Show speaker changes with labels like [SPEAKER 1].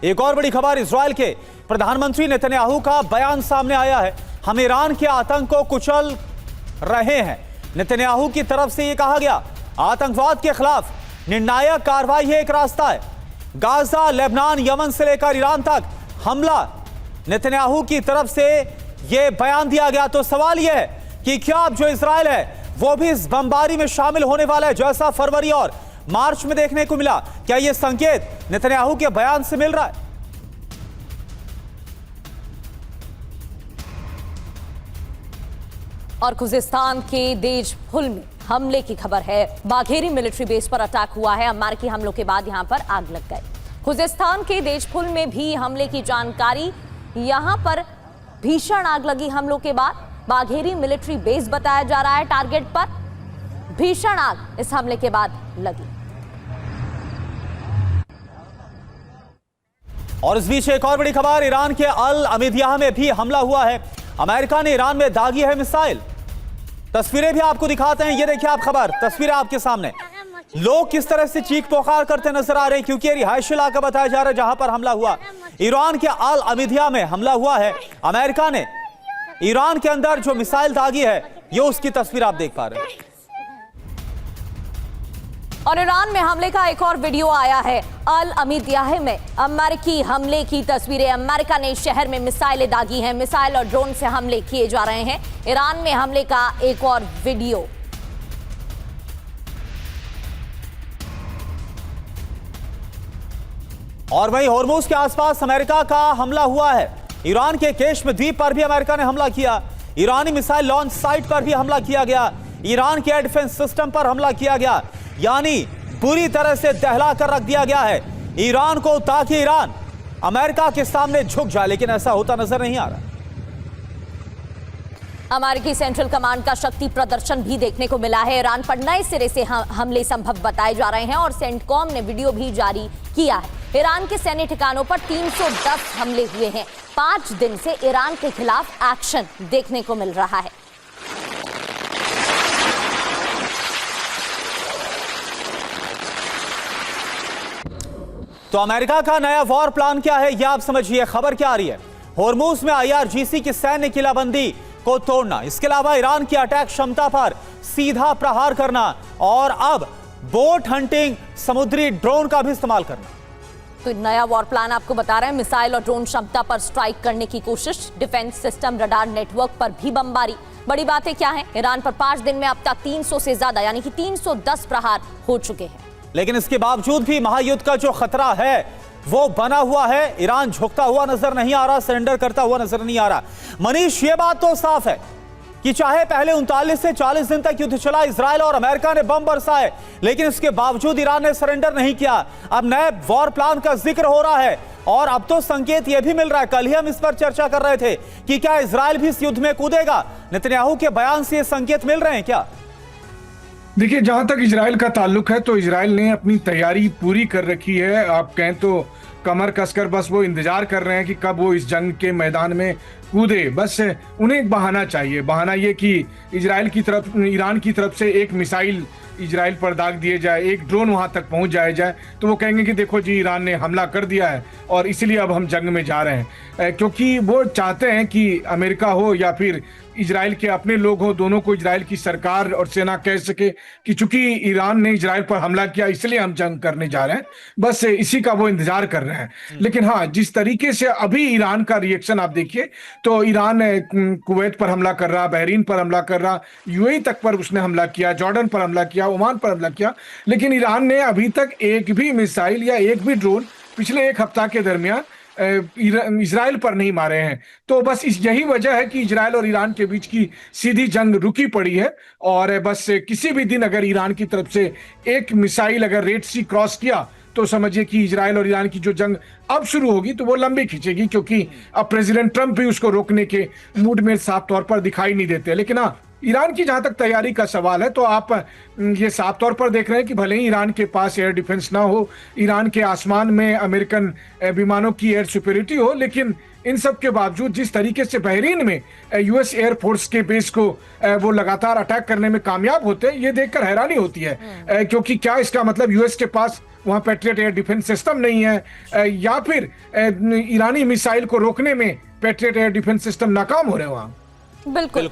[SPEAKER 1] एक और बड़ी खबर, इजराइल के प्रधानमंत्री नेतन्याहू का बयान सामने आया है। हम ईरान के आतंक को कुचल रहे हैं। नेतन्याहू की तरफ से यह कहा गया, आतंकवाद के खिलाफ निर्णायक कार्रवाई है एक रास्ता है। गाजा, लेबनान, यमन से लेकर ईरान तक हमला नेतन्याहू की तरफ से यह बयान दिया गया। तो सवाल यह है कि क्या अब जो इजराइल है वो भी इस बमबारी में शामिल होने वाला है जैसा फरवरी और मार्च में देखने को मिला? क्या यह संकेत नेतन्याहू के बयान से मिल रहा है?
[SPEAKER 2] और खुजिस्तान के देजपुल में हमले की खबर है। बाघेरी मिलिट्री बेस पर अटैक हुआ है। अमेरिकी हमलों के बाद यहां पर आग लग गई। खुजिस्तान के देजपुल में भी हमले की जानकारी। यहां पर भीषण आग लगी हमलों के बाद। बाघेरी मिलिट्री बेस बताया जा रहा है टारगेट पर। भीषण आग इस हमले के बाद लगी।
[SPEAKER 1] और इस बीच एक और बड़ी खबर, ईरान के अल अमीदिया में भी हमला हुआ है। अमेरिका ने ईरान में दागी है मिसाइल। तस्वीरें भी आपको दिखाते हैं। ये देखिए आप खबर, तस्वीरें आपके सामने। लोग किस तरह से चीख पुकार करते नजर आ रहे हैं क्योंकि रिहायशी इलाका बताया जा रहा है जहां पर हमला हुआ। ईरान के अल अमीदिया में हमला हुआ है। अमेरिका ने ईरान के अंदर जो मिसाइल दागी है, ये उसकी तस्वीर आप देख पा रहे हैं।
[SPEAKER 2] और ईरान में हमले का एक और वीडियो आया है। अल अमीदियाह में अमेरिकी हमले की तस्वीरें। अमेरिका ने शहर में मिसाइलें दागी हैं। मिसाइल और ड्रोन से हमले किए जा रहे हैं। ईरान में हमले का एक और वीडियो।
[SPEAKER 1] और वहीं होर्मुज के आसपास अमेरिका का हमला हुआ है। ईरान के केश्म द्वीप पर भी अमेरिका ने हमला किया। ईरानी मिसाइल लॉन्च साइट पर भी हमला किया गया। ईरान के एयर डिफेंस सिस्टम पर हमला किया गया। यानी बुरी तरह से दहला कर रख दिया गया है ईरान को, ताकि ईरान अमेरिका के सामने झुक जाए, लेकिन ऐसा होता नजर नहीं आ रहा।
[SPEAKER 2] अमेरिकी सेंट्रल कमांड का शक्ति प्रदर्शन भी देखने को मिला है। ईरान पर नए सिरे से हमले संभव बताए जा रहे हैं और सेंटकॉम ने वीडियो भी जारी किया है। ईरान के सैन्य ठिकानों पर 310 हमले हुए हैं। 5 दिन से ईरान के खिलाफ एक्शन देखने को मिल रहा है।
[SPEAKER 1] तो अमेरिका का नया वॉर प्लान क्या है, यह आप समझिए। खबर क्या आ रही है? होर्मुज में IRGC की सैन्य किलाबंदी को तोड़ना, इसके अलावा ईरान की अटैक क्षमता पर सीधा प्रहार करना और अब बोट हंटिंग, समुद्री ड्रोन का भी इस्तेमाल करना।
[SPEAKER 2] तो नया वॉर प्लान आपको बता रहे हैं। मिसाइल और ड्रोन क्षमता पर स्ट्राइक करने की कोशिश। डिफेंस सिस्टम, रडार नेटवर्क पर भी बमबारी। बड़ी बातें क्या है? ईरान पर 5 दिन में अब तक 300 से ज्यादा यानी कि 310 प्रहार हो चुके हैं।
[SPEAKER 1] लेकिन इसके बावजूद भी महायुद्ध का जो खतरा है वो बना हुआ है। ईरान झुकता हुआ नजर नहीं आ रहा, सरेंडर करता हुआ नजर नहीं आ रहा। मनीष, ये बात तो साफ है कि चाहे पहले 39 से 40 दिन तक युद्ध चला, इजराइल और अमेरिका ने बम बरसाए, लेकिन इसके बावजूद ईरान ने सरेंडर नहीं किया। अब नए वॉर प्लान का जिक्र हो रहा है और अब तो संकेत यह भी मिल रहा है, कल ही हम इस पर चर्चा कर रहे थे कि क्या इजराइल भी इस युद्ध में कूदेगा। नेतन्याहू के बयान से ये संकेत मिल रहे हैं क्या?
[SPEAKER 3] देखिए, जहां तक इजराइल का ताल्लुक है तो इजराइल ने अपनी तैयारी पूरी कर रखी है। आप कहें तो कमर कसकर बस वो इंतजार कर रहे हैं कि कब वो इस जंग के मैदान में कूदे। बस उन्हें एक बहाना चाहिए। बहाना ये कि ईरान की तरफ से एक मिसाइल इजराइल पर दाग दिए जाए, एक ड्रोन वहां तक पहुंच जाए तो वो कहेंगे कि देखो जी, ईरान ने हमला कर दिया है और इसीलिए अब हम जंग में जा रहे हैं। क्योंकि वो चाहते हैं कि अमेरिका हो या फिर इजराइल के अपने लोग हो, दोनों को इजराइल की सरकार और सेना कह सके कि चूंकि ईरान ने इजराइल पर हमला किया इसलिए हम जंग करने जा रहे हैं। बस इसी का वो इंतजार कर रहे हैं। लेकिन हाँ, जिस तरीके से अभी ईरान का रिएक्शन आप देखिए तो ईरान कुवैत पर हमला कर रहा, बहरीन पर हमला कर रहा, UAE तक पर उसने हमला किया, जॉर्डन पर हमला किया, ओमान पर हमला किया। लेकिन ईरान ने अभी तक एक भी मिसाइल या एक भी ड्रोन पिछले एक हफ्ता के दरमियान इजराइल पर नहीं मारे हैं। तो बस यही वजह है कि इजराइल और ईरान के बीच की सीधी जंग रुकी पड़ी है। और बस किसी भी दिन अगर ईरान की तरफ से एक मिसाइल अगर रेड सी क्रॉस किया तो समझिए कि इजराइल और ईरान की जो जंग अब शुरू होगी तो वो लंबी खींचेगी, क्योंकि अब प्रेसिडेंट ट्रंप भी उसको रोकने के मूड में साफ तौर पर दिखाई नहीं देते। लेकिन हाँ, ईरान की जहां तक तैयारी का सवाल है तो आप ये साफ तौर पर देख रहे हैं कि भले ही ईरान के पास एयर डिफेंस ना हो, ईरान के आसमान में अमेरिकन विमानों की एयर सुपेरिटी हो, लेकिन इन सब के बावजूद जिस तरीके से बहरीन में US एयरफोर्स के बेस को वो लगातार अटैक करने में कामयाब होते हैं, ये देखकर हैरानी होती है। क्योंकि क्या इसका मतलब US के पास वहां पैट्रियट एयर डिफेंस सिस्टम नहीं है, या फिर ईरानी मिसाइल को रोकने में पैट्रियट एयर डिफेंस सिस्टम नाकाम हो रहे हैं वहां।
[SPEAKER 2] बिल्कुल।